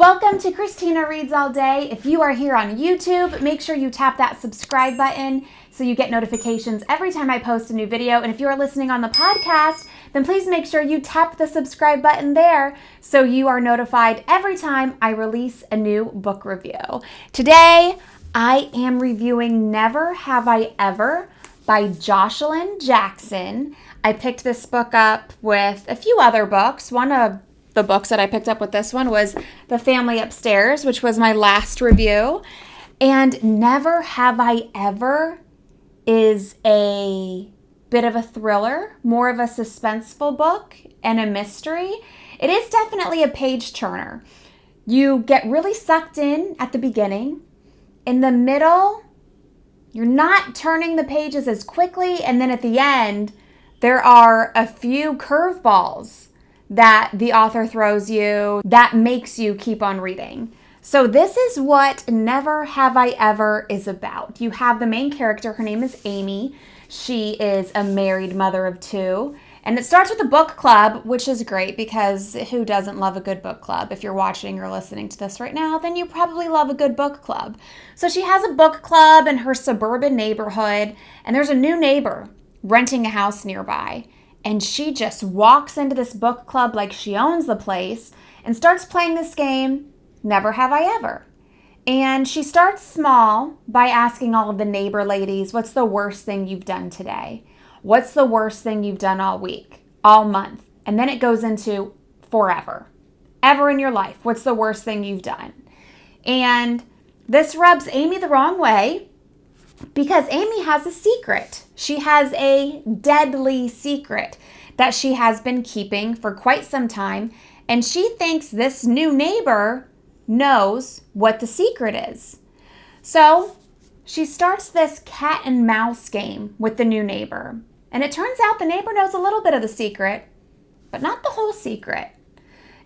Welcome to Christina Reads All Day. If you are here on YouTube, make sure you tap that subscribe button so you get notifications every time I post a new video. And if you are listening on the podcast, then please make sure you tap the subscribe button there so you are notified every time I release a new book review. Today, I am reviewing Never Have I Ever by Joshilyn Jackson. I picked this book up with a few other books. One of the books that I picked up with this one was The Family Upstairs, which was my last review. And Never Have I Ever is a bit of a thriller, more of a suspenseful book and a mystery. It is definitely a page turner. You get really sucked in at the beginning. In the middle, you're not turning the pages as quickly. And then at the end, there are a few curveballs that the author throws you that makes you keep on reading. So this is what Never Have I Ever is about. You have the main character. Her name is Amy. She is a married mother of two. And it starts with a book club, which is great because who doesn't love a good book club? If you're watching or listening to this right now, then you probably love a good book club. So she has a book club in her suburban neighborhood, and there's a new neighbor renting a house nearby. And she just walks into this book club like she owns the place and starts playing this game, Never Have I Ever. And she starts small by asking all of the neighbor ladies, what's the worst thing you've done today? What's the worst thing you've done all week, all month? And then it goes into forever, ever in your life. What's the worst thing you've done? And this rubs Amy the wrong way because Amy has a secret. She has a deadly secret that she has been keeping for quite some time. And she thinks this new neighbor knows what the secret is. So she starts this cat and mouse game with the new neighbor. And it turns out the neighbor knows a little bit of the secret, but not the whole secret.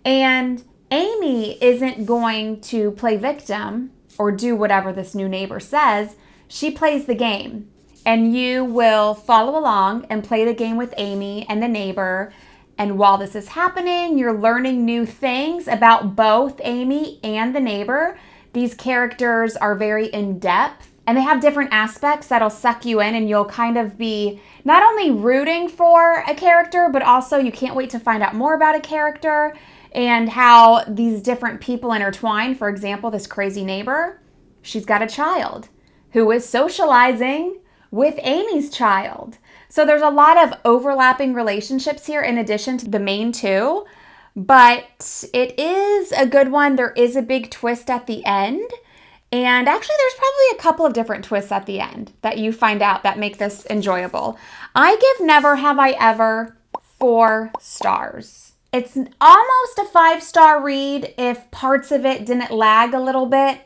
And Amy isn't going to play victim or do whatever this new neighbor says. She plays the game. And you will follow along and play the game with Amy and the neighbor. And while this is happening, you're learning new things about both Amy and the neighbor. These characters are very in-depth and they have different aspects that'll suck you in, and you'll kind of be not only rooting for a character, but also you can't wait to find out more about a character and how these different people intertwine. For example, this crazy neighbor, she's got a child who is socializing with Amy's child. So there's a lot of overlapping relationships here in addition to the main two, but it is a good one. There is a big twist at the end. And actually there's probably a couple of different twists at the end that you find out that make this enjoyable. I give Never Have I Ever 4 stars. It's almost a 5-star read if parts of it didn't lag a little bit.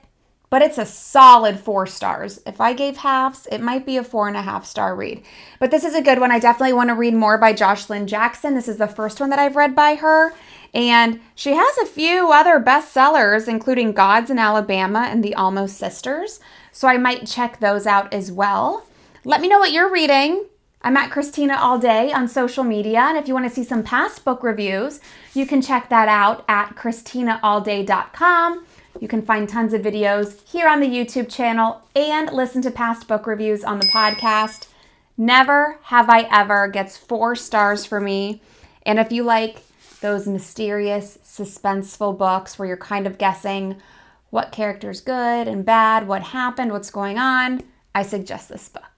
But it's a solid 4 stars. If I gave halves, it might be a 4.5-star read. But this is a good one. I definitely want to read more by Joshilyn Jackson. This is the first one that I've read by her. And she has a few other bestsellers, including Gods in Alabama and The Almost Sisters. So I might check those out as well. Let me know what you're reading. I'm at Christina All Day on social media. And if you want to see some past book reviews, you can check that out at ChristinaAllDay.com. You can find tons of videos here on the YouTube channel and listen to past book reviews on the podcast. Never Have I Ever gets 4 stars for me. And if you like those mysterious, suspenseful books where you're kind of guessing what character's good and bad, what happened, what's going on, I suggest this book.